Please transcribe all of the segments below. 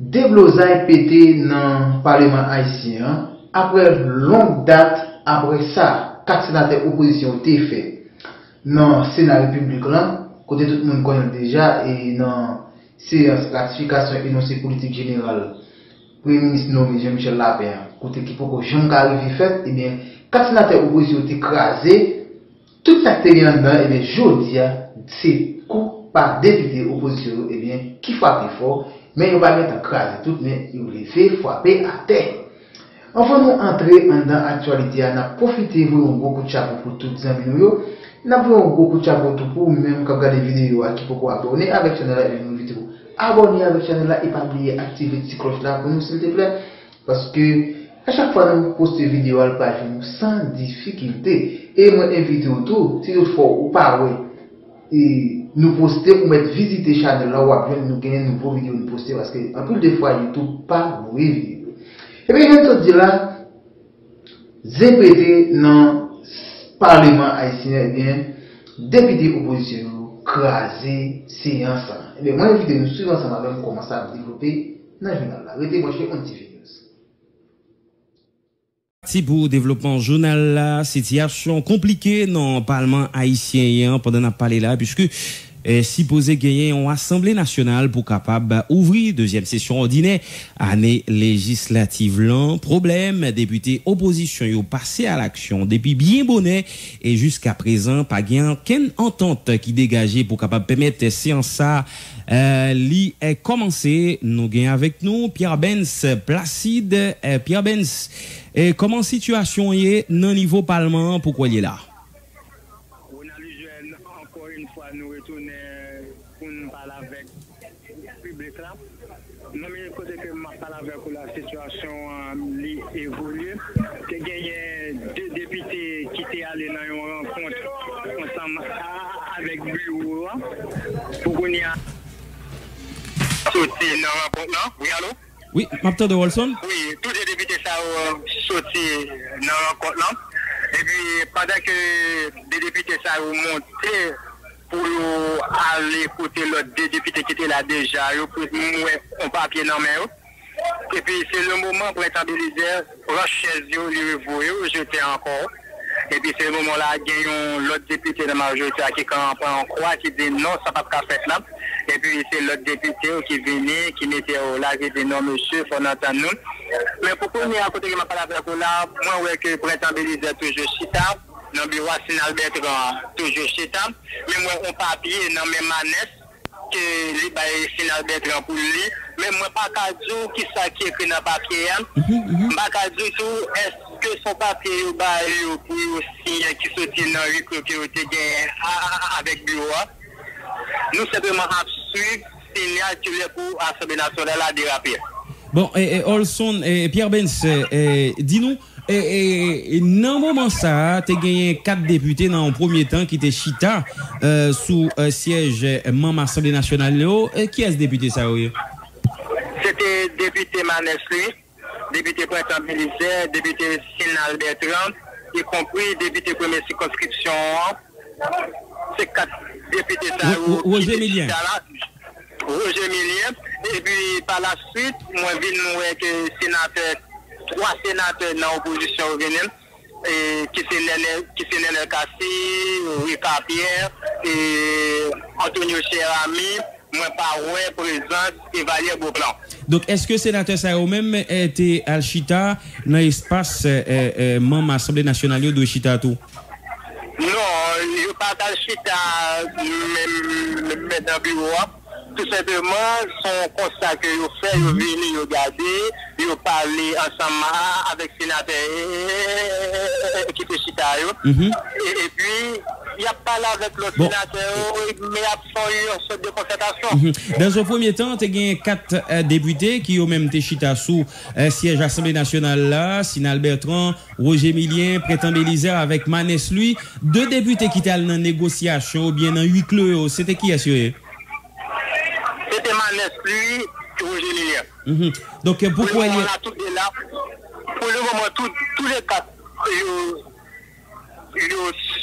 déblosaille pété dans le Parlement haïtien, après longue date, après ça, 4 sénateurs opposition ont fait dans le Sénat République là, côté tout le monde connaît déjà, et dans séance ratification énoncé politique générale, Premier ministre nommé Jean-Michel Lapin, côté qui pour que Jean-Carré fait, et bien, 4 sénateurs opposition ont écrasé, tout ça qui est dedans, et bien, je dis, c'est coup par député opposition, et bien, qui frappe fort, mais il ne va pas mettre écraser tout, mais il voulait faire frapper à terre. Enfin, nous entrer dans l'actualité, on a profité de beaucoup de chapeau pour toutes les amis. Nous avons beaucoup de chapeau pour même quand vous regardez des vidéos qui peuvent abonner avec le channel et nous vidéo. Abonnez avec le channel et pas oublier d'activer la petite cloche là pour nous, s'il te plaît. Parce que à chaque fois que nous postons des vidéos à la page, nous sans difficulté. Et moi, invite tout, si toutefois ou pas, et nous poster ou mettre visiter le channel là où après nous gagner une nouvelle vidéo nous poster parce que en plus des fois YouTube pas mauvais vidéo. Et bien, je te dis là, ZPT dans le Parlement haïtien, eh bien, député opposition, crasé, séance. Et bien, moi, invite nous suivre ensemble avec commencer à développer dans le journal là. Restez-moi chez Antivirus. Si pour développement journal là, situation compliquée dans le Parlement haïtien pendant qu'on parlé là, puisque supposé gagner en Assemblée nationale pour capable ouvrir deuxième session ordinaire année législative là. Problème, député opposition yo passé à l'action depuis bien bonnet et jusqu'à présent pas gain aucune entente qui dégageait pour capable permettre séance ça li est commencé. Nous gagnons avec nous Pierre Benz Placide. Pierre Benz, et comment situation est dans niveau parlement, pourquoi il est là? Encore une fois, nous retournons pour nous parler avec le public là. Non, mais côté que je parle avec la situation évolue, il y a 2 députés qui étaient allés dans une rencontre ensemble avec le bureau pour qu'on y ait sorti dans la rencontre là. Oui, allô? Oui, Mapter de Wilson? Oui, tous les députés sont sortis dans la rencontre là. Et puis, pendant que des députés sont montés pour aller écouter l'autre 2 députés qui étaient là déjà, pour nous un papier dans la main. Et puis, c'est le moment pour établir Rochelle, les jeter encore. Et puis, c'est le moment-là, il y a l'autre député de la majorité qui campe en croix, qui dit non, ça ne va pas faire là. Et puis, c'est l'autre député qui venait, qui mettait là, qui dit non, monsieur, il faut entendre nous. Mais pour qu'on y ait à côté de ma parole avec là, moi, ouais, que pour établir toujours chita, dans le bureau Sinal Bertrand, toujours chita, mais moi, on papier dans mes manettes, que les Sinal Bertrand pour lui, mais moi, pas qu'à dire qui ça qui écrit dans le papier, pas qu'à dire tout, est-ce que son papier pour aussi qui sortit dans le bureau qui a été avec le bureau. Nous simplement suivre signal que le pour l'Assemblée nationale a dérapé. Bon, et Olson, Pierre Benz, dis-nous, dans le moment ça, tu as gagné 4 députés dans le premier temps qui étaient chita sous siège membre Assemblée nationale. Qui est ce député ça? C'était député Manesli, député Printemps Belize, député Sinal Bertrand, y compris député première circonscription. C'est 4 députés ça. Roger Milien. Roger Milien. Et puis par la suite, moi je viens que 3 sénateurs dans l'opposition et qui sont Nenel Kassi, Ricard Pierre et Antonio Cherami, moi par présence et Valérie Beaublanc. Donc est-ce que sénateur ça a même été al Chita dans l'espace membre Assemblée nationale de Chita tout? Non, il n'y a pas al Chita même dans le bureau. Tout simplement, son constat que vous faites, vous venez regarder, vous parlez ensemble avec le sénateur qui est Chita. Et puis, il n'y a pas là avec le sénateur, mais il y a une sorte de concertation. Dans un premier temps, tu as gagné 4 députés qui ont même été Chita sous siège Assemblée nationale là, Sinal Bertrand, Roger Milien, Printemps Belize avec Manès lui. 2 députés qui étaient dans la négociation ou bien dans 8 clos, c'était qui assuré? C'était Manès lui, Roger Milien. Donc pourquoi il y a... Pour le moment, tous les 4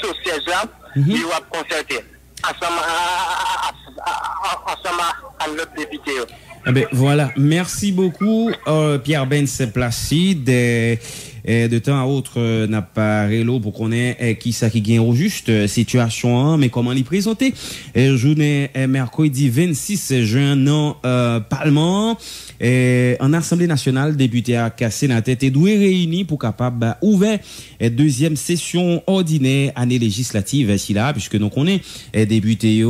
sur siège là, ils vont concerter ensemble à l'autre député. Eh ben, voilà, merci beaucoup Pierre Benz Placide. De temps à autre, n'a pas rélo pour qu'on ait qui ça qui gagne au juste situation, mais comment l'y présenter. Journée mercredi 26 juin, non, Parlement, en Assemblée nationale, député à sénateur et doué réunis pour capable ouvrir deuxième session ordinaire année législative ici là, puisque nous connaissons député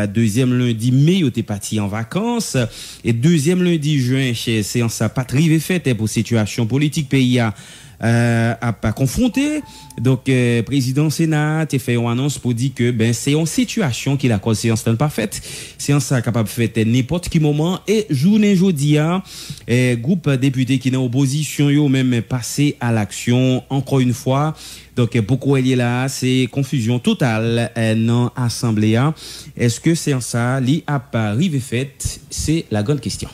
deuxième lundi mai, au parti en vacances, et deuxième lundi juin, chez séance à patrie faite pour situation politique pays à pas confronté. Donc président Sénat a fait une annonce pour dire que ben c'est une situation qui la cause séance pas faite, séance capable faire n'importe qui moment, et journée jeudi groupe député qui est en opposition yo même passé à l'action encore une fois. Donc pourquoi il est là, c'est confusion totale dans assemblée. Est-ce que séance ça li a pas arrivé faite, c'est la grande question.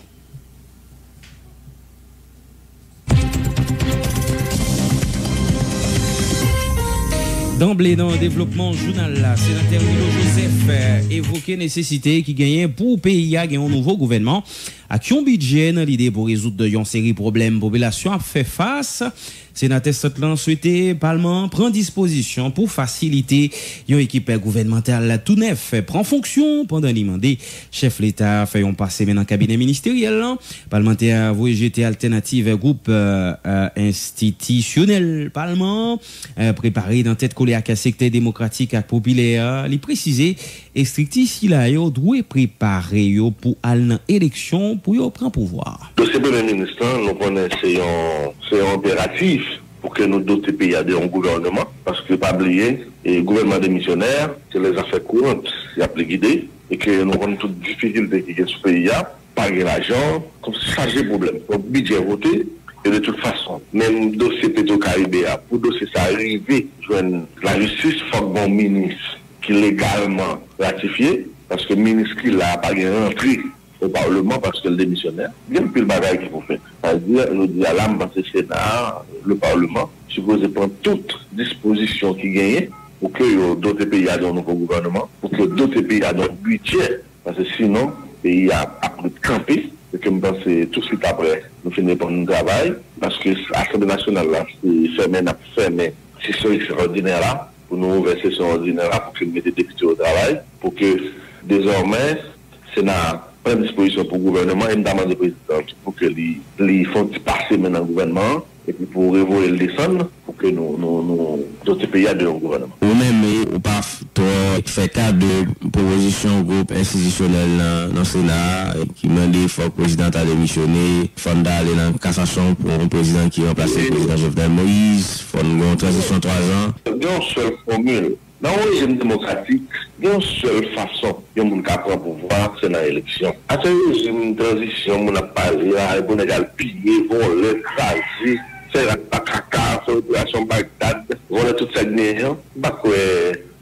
D'emblée dans le développement journal là, sénateur Milo Joseph évoquait nécessité qui gagne pour pays à gagner un nouveau gouvernement avec un budget dans l'idée pour résoudre une série de problèmes population a fait face. Sénateur Sotlan souhaitait Parlement prend disposition pour faciliter une équipe gouvernementale tout neuf prend fonction pendant l'imandé. Chef l'État fait un passé maintenant cabinet ministériel. Parlementaire VGT alternative groupe institutionnel Parlement préparé dans tête collée à secteur démocratique et populaire. Il précisé et strictif il a doit préparer pour aller élection pour prendre pouvoir. Le Premier ministre, nous connaissons c'est impératif pour que nous dotions pays à un gouvernement, parce que pas oublier, le gouvernement démissionnaire, c'est les affaires courantes, il y a plus guidé, et que nous avons toutes les difficultés qui sont sur le pays, pas l'argent, comme ça j'ai problème. Donc, budget voté, et de toute façon, même dossier Petro-Caribéa, pour dossier ça arriver, la justice, il faut un ministre qui légalement ratifié, parce que le ministre qui l'a pas rentré au Parlement parce que le démissionnaire, bien plus le bagage qu'il faut faire. C'est-à-dire, nous disons à l'âme, c'est le Sénat, le Parlement, supposé prendre toutes dispositions qui gagnent pour que d'autres pays aient un nouveau gouvernement, pour que d'autres pays aient un budget, parce que sinon, le pays a plus de camper, et que je pense que tout de suite après, nous finissons par notre travail, parce que l'Assemblée nationale, là, c'est fermé, c'est ce extraordinaire là, pour nous ouvrir ces ordinaire là, pour que nous mettions des textes au travail, pour que désormais, le Sénat prend disposition pour le gouvernement et notamment le président pour que les fonds passer maintenant au gouvernement et puis pour révoler le descendre pour que nous d'autres pays aient de leur gouvernement. Vous-même, ou pas fait cas de proposition groupe institutionnel dans le Sénat qui m'a dit qu'il faut que le président a démissionné, il faut aller dans la cassation pour un président qui remplace le président Jovenel Moïse, il faut une transition 3 ans. Il y a une seule formule. Dans le régime démocratique, il y a une seule façon de prendre pouvoir, c'est dans l'élection. À ce régime de transition, on a parlé, on a pillé, voler, craser, faire la caca, faire l'opération Bagdad, voler toute cette guerre. Dans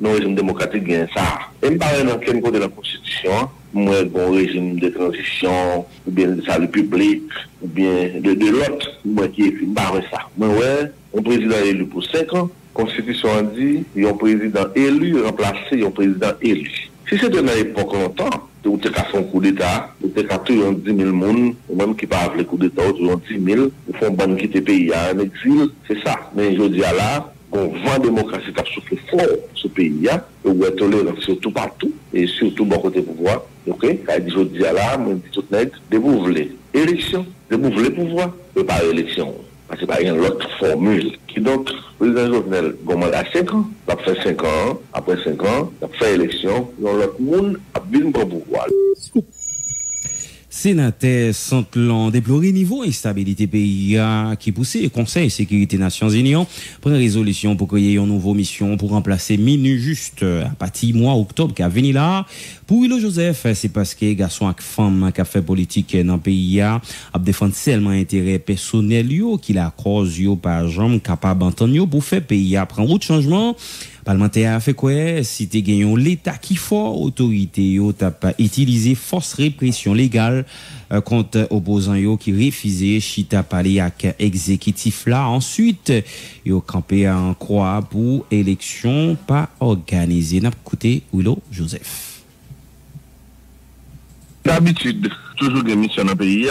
le régime démocratique, il y a ça. Et je parle dans quel côté de la Constitution, moi, bon régime de transition, ou bien de salut public, ou bien de l'autre, moi qui est barré ça. Moi, ouais, un président élu pour 5 ans. Constitution a dit, il y a un président élu remplacé un président élu. Si c'était dans l'époque longtemps, où tu as fait un coup d'État, où tu as tué 10 000 personnes, ou même qui parlent le coup d'État, ou 10 000, ou font ban quitter le pays en exil, c'est ça. Mais je dis là, on vend la démocratie qui a soufflé fort ce pays, où est tolérant surtout partout, et surtout bon côté pouvoir. Ok? Je dis là, je dis tout net, de vous voulez élection, de vous voulez pouvoir, mais pas élection. Parce que c'est pas une autre formule. Qui donc, le président Jovenel, Gomal a 5 ans, il a fait 5 ans, après 5 ans, il a fait élection, l'autre monde a bien pour pouvoir. Sénateur Santlan déploré niveau instabilité pays qui poussait le Conseil de sécurité Nations Unies pour une résolution pour créer une nouvelle mission pour remplacer Minujust à partir mois octobre qui a venu là. Pour Milo Joseph, c'est parce que garçon et femme qui a fait politique dans le pays a défendu seulement intérêt personnel qui la cause yo par jambe capable d'entendre pour faire pays à prendre autre changement. Parlementaire a fait quoi? Si tu gagné l'État qui fort, autorité yo t'a pas utilisé force répression légale contre opposants yo qui refusé chita parler avec exécutif là. Ensuite, yo campé en croix pour élection pas organisée. N'a écouté Milo Joseph. D'habitude, toujours une mission dans le pays.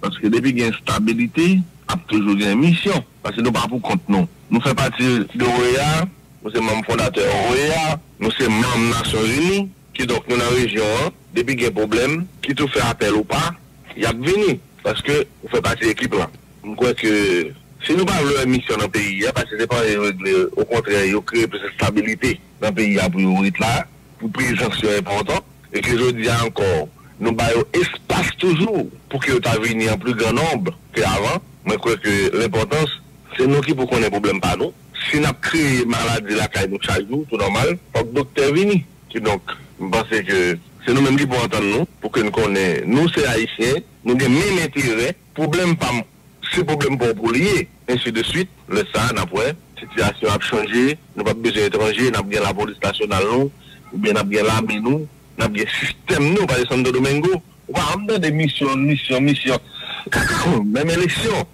Parce que depuis qu'il y a une stabilité, il y a toujours une mission. Parce que nous ne pas pour compte nous. Nous faisons partie de OEA, nous sommes membres fondateurs OEA, nous sommes membres des Nations Unies, qui donc nous dans la région, depuis qu'il y a un problème, qui tout fait appel ou pas, il y a venu. Parce que nous faisons partie de l'équipe là. Je crois que si nous parlons de mission dans le pays, parce que ce n'est pas régler, au contraire, il y a créé plus de stabilité dans le pays pour être là, pour présence important, et que je dis encore, nous avons espace toujours pour que tu venus en plus grand nombre qu'avant. Moi, je crois que l'importance, c'est nous qui pour qu'on ait problème pas nous. Si nous avons créé maladie là, nous chaque jour, tout normal, il faut que le docteur vienne. Donc, je pense que c'est nous-mêmes qui pouvons entendre nous, pour que nous connaissions. Nous, c'est haïtiens, nous avons même intérêt, problème pas, c'est problème pour lier, ainsi de suite. Le ça, après, la situation a changé, nous n'avons pas besoin d'étrangers, nous avons bien la police nationale, nous, ou bien nous avons bien l'armée, nous avons bien le système, nous, par exemple, de Domingo. On va amener des missions. Même élection.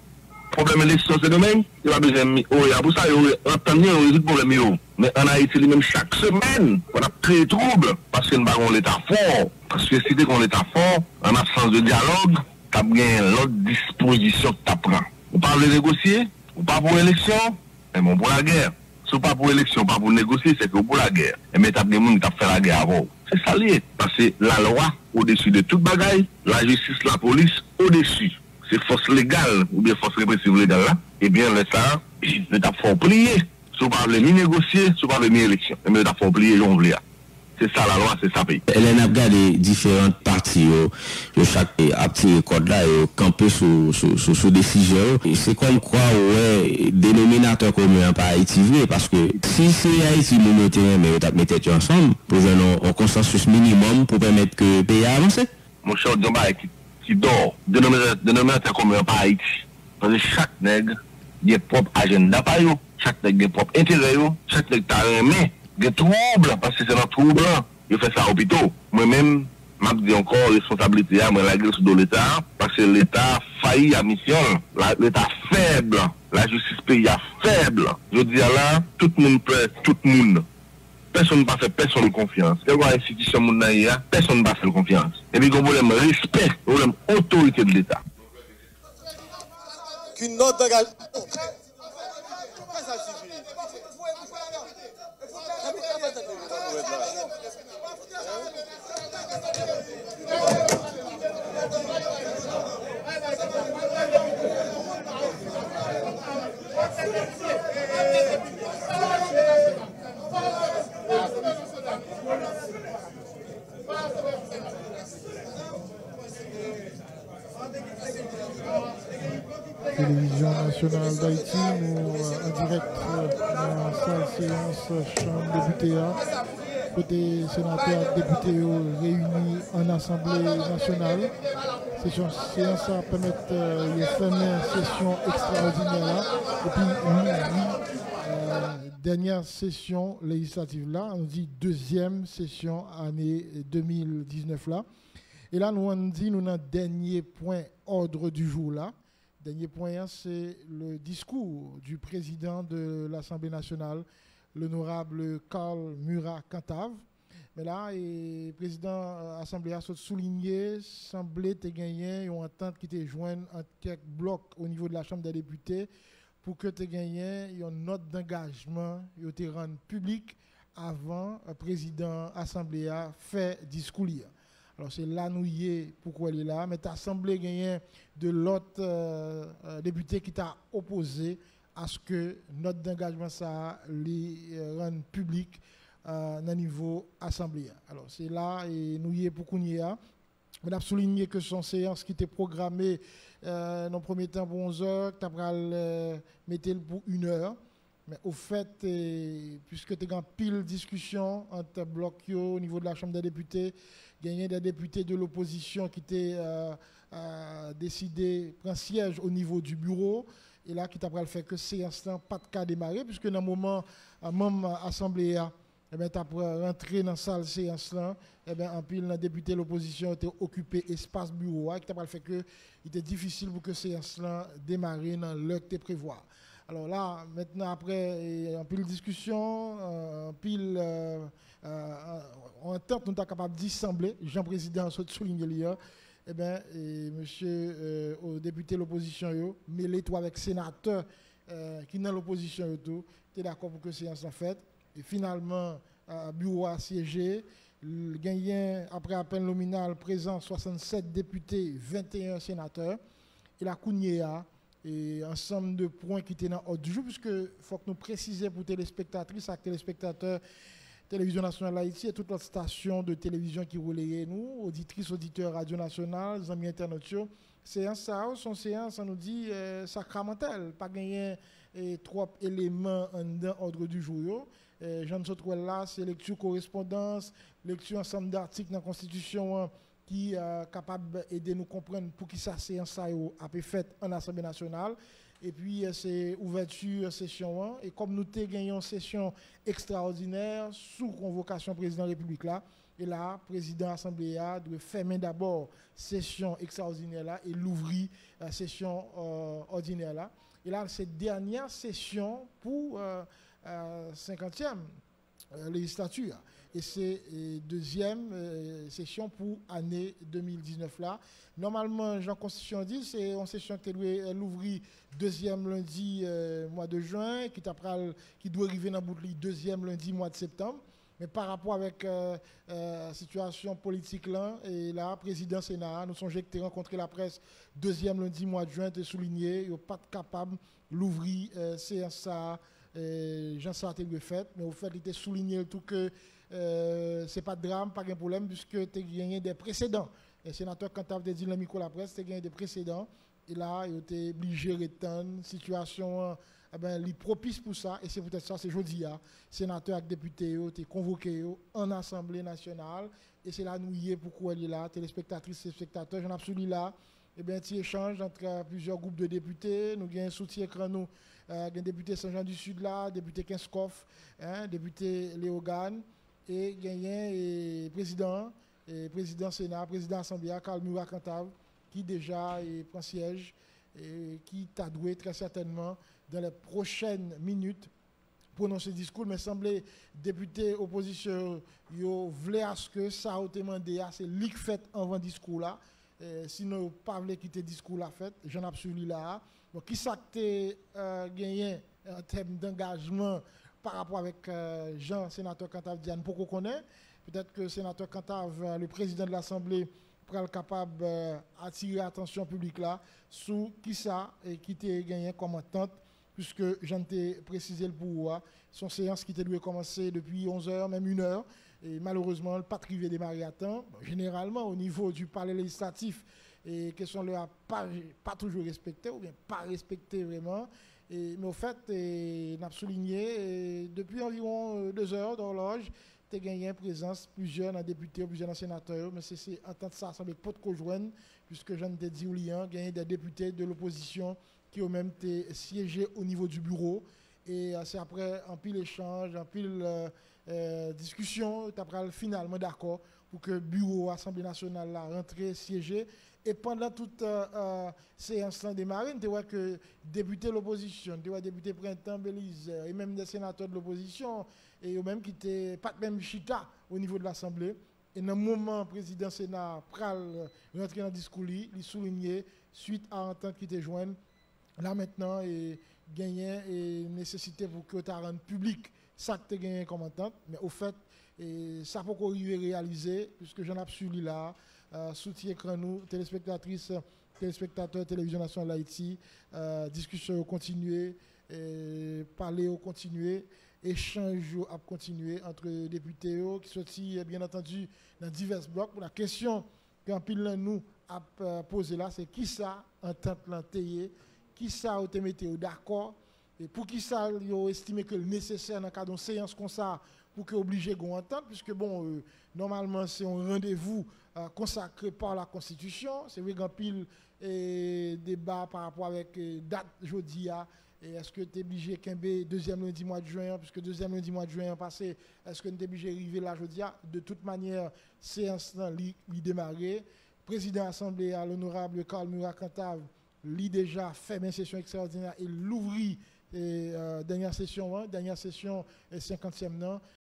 Problème élection, c'est le même. Il n'y a pas besoin de. Oh, il y a pour ça, on entend bien, on résout le problème. Mais en Haïti, même chaque semaine, on a créé trouble. Parce que nous avons l'État fort. Parce que si tu as l'État fort, en absence de dialogue, tu as bien l'autre disposition que tu prends. On parle de négocier, ou pas pour l'élection, mais bon, pour la guerre. Si on pas pour l'élection, pas pour négocier, c'est que pour la guerre. Et mais tu as des gens qui ont fait la guerre avant. C'est ça lié. Parce que la loi, au-dessus de toute bagaille, la justice, la police, au-dessus. C'est force légale ou bien force répressive légale là, eh bien, ça, l'État faut plier. Si on parle ni négocier, si on parle ni élection. Mais l'État faut plier, on oublie. C'est ça la loi, c'est ça pays. Elle a regardé différentes parties, chaque petit code là, campé sous décision. C'est comme quoi, ouais, dénominateur commun pas Haïti, parce que si c'est Haïti, nous mettons, mais on mettons ensemble, pour un consensus minimum pour permettre que le pays avance. Mon cher, qui dort, dénominateur commun pas Haïti. Parce que chaque nègre, il a propre agenda, chaque nègre a propre intérêt, chaque nègre a aimé. Des troubles, parce que c'est dans trouble, il fait ça à l'hôpital. Moi-même, je dis encore responsabilité à moi, la grâce de l'État, parce que l'État faillit à mission, l'État faible, la justice pays faible. Je dis là, tout le monde peut, tout le monde. Personne ne va faire personne confiance. Quelle institution personne ne va faire confiance. Et puis, il y a un problème respect, un problème autorité de l'État. Qu'une note d'engagement. Télévision nationale d'Haïti, nous en direct dans la salle séance chambre député, côté sénateur député réunis en Assemblée nationale. Session séance à permettre de faire une session extraordinaire. Et puis, dernière session législative là, on dit deuxième session année 2019 là. Et là, nous on dit, nous avons dernier point ordre du jour là. Dernier point, c'est le discours du président de l'Assemblée nationale, l'honorable Karl Murat Cantave. Mais là, le président de l'Assemblée a souligné, semblait te gagner une entente qui te joigne en quelques blocs au niveau de la Chambre des députés pour que tu gagnes une note d'engagement et te rende public avant le président de l'Assemblée a fait discours. Alors c'est là nous y est pourquoi il est là, mais tu as semblé gagner de l'autre député qui t'a opposé à ce que notre engagement ça les rende public dans le niveau assemblée. Alors c'est là et nous y est pour qu'on y est. On a souligné que son séance qui était programmée dans le premier temps pour 11 heures, tu as mettre pour 1 heure. Mais au fait, puisque tu as pile discussion entre blocs au niveau de la Chambre des députés, il y a des députés de l'opposition qui ont décidé de prendre siège au niveau du bureau. Et là, qui t'a fait que séance n'a pas de cas démarrer, puisque dans le moment, même l'Assemblée a rentré dans la salle séance là, en pile, les députés de l'opposition étaient occupés espace bureau, qui t'a fait que il était difficile pour que séance là démarre dans l'heure que tu prévois. Alors là, maintenant, après, en pile discussion, en pile, en tête, nous sommes capables d'assembler, Jean-Président a souligné hier, eh bien, monsieur, au député de l'opposition, mêlé toi avec sénateur qui dans l'opposition, tu es d'accord pour que séance soit faite. Et finalement, bureau a siégé. Gagné après appel nominal présent 67 députés, 21 sénateurs. Et la Kounia et ensemble de points qui étaient dans l'ordre du jour, puisque faut que nous précisions pour téléspectatrices et téléspectateurs Télévision nationale d'Haïti et toute notre station de télévision qui relaye nous, auditrices, auditeurs Radio Nationale, amis internationaux. Séance ça, son séance, on nous dit sacramentelle, pas gagner trois éléments dans l'ordre du jour. Jean Sotrouel là, c'est lecture correspondance, lecture ensemble d'articles dans la Constitution qui est capable d'aider nous comprendre pour qui ça séance ça a été faite en Assemblée nationale. Et puis, c'est ouverture session 1. Et comme nous gagnons une session extraordinaire sous convocation président de la République là, et là, président de l'Assemblée doit fermer d'abord session extraordinaire là et l'ouvrir session ordinaire là. Et là, c'est dernière session pour 50e législature. Et c'est deuxième session pour année 2019 là. Normalement, Jean Constitution dit, c'est une session qui doit l'ouvrir deuxième lundi mois de juin, qui doit arriver dans le deuxième lundi mois de septembre. Mais par rapport avec la situation politique là, et là, président Sénat, nous sommes rencontrés la presse deuxième lundi mois de juin, de souligner, ils n'ont pas capable d'ouvrir CSA. Jean Sartre le fait, mais au fait, il était souligné tout que c'est pas de drame, pas de problème, puisque tu as gagné des précédents. Le sénateur, quand tu as dit le micro la presse, tu as gagné des précédents. Et là, il était obligé de retenir situation propice pour ça. Et c'est peut-être ça, c'est jeudi, sénateur et député, tu es convoqué en Assemblée nationale. Et c'est là, nous y est, pourquoi elle est là, téléspectatrices et spectateurs, j'en absolue là. Eh bien, petit échange entre plusieurs groupes de députés. Nous avons un soutien-écran, nous, un député Saint-Jean du Sud là, député Kinskoff, député Léogane, et gagné président Sénat, président Assemblée, Carl Murat-Cantave, qui déjà prend siège et qui t'a doué très certainement dans les prochaines minutes prononcer discours. Mais semblait député opposition, yo voulait à ce que ça a été demandé, c'est lui qui fait avant discours là. Sinon, pas voulu quitter le discours la fête, j'en ai absolu là. Donc, qui ça que gagné en termes d'engagement par rapport avec Jean, sénateur Cantave Diane, pour qu'on connaisse. Peut-être que le sénateur Cantave, le président de l'Assemblée, pourra être capable d'attirer l'attention publique là, sur qui ça et qui t'a gagné comme entente, puisque j'en ai précisé le pouvoir. Son séance qui devait commencer depuis 11h, même 1h. Et malheureusement, le pas privé démarré à temps. Bon, généralement, au niveau du palais législatif, et question ne pas toujours respecté, ou bien pas respecté vraiment. Mais au fait, on a souligné, depuis environ 2 heures d'horloge, tu as gagné en présence plusieurs députés, plusieurs sénateurs, mais c'est en tant que ça semble pas de conjoindre, puisque j'en ai dit, gagné des députés de l'opposition qui ont même été siégés au niveau du bureau. Et c'est après un pile échange, un pile discussion, tu as finalement d'accord pour que le bureau Assemblée nationale a rentré, siégé. Et pendant toute séance démarrée, tu vois que députés de l'opposition, tu vois députés Printemps, Belize, et même des sénateurs de l'opposition, et eux-mêmes qui étaient pas même chita au niveau de l'Assemblée. Et dans le moment, le président Sénat pral rentrer dans le discours, il soulignait suite à l'entente qui était jointe. Là maintenant, gagner et nécessité pour que tu rendes public ça que tu as gagné comme entente. Mais au fait, ça peut qu'on arrive à réaliser, puisque j'en ai absolu là, soutien écran nous, téléspectatrices, téléspectateurs, Télévision nationale d'Haïti, discussion continuer, parler au continuer, échange à continuer entre députés qui sont bien entendu dans divers blocs. Pour la question qu'un pile nous a posé là, c'est qui ça entente l'antayé, qui ça a été météo d'accord, et pour qui ça a estimé que le nécessaire dans le cadre d'une séance comme ça, pour que obligé qu'on entende, puisque bon, normalement c'est un rendez-vous consacré par la Constitution, c'est vrai qu'un pile débat par rapport avec date jeudi, et est-ce que tu es obligé de deuxième lundi mois de juin, puisque deuxième lundi mois de juin passé, est-ce que tu es obligé d'arriver là jeudi? De toute manière, séance lui démarrer. Président de l'Assemblée, l'honorable Carl Murat-Cantave, lui déjà fait une session extraordinaire et l'ouvrit dernière session 50e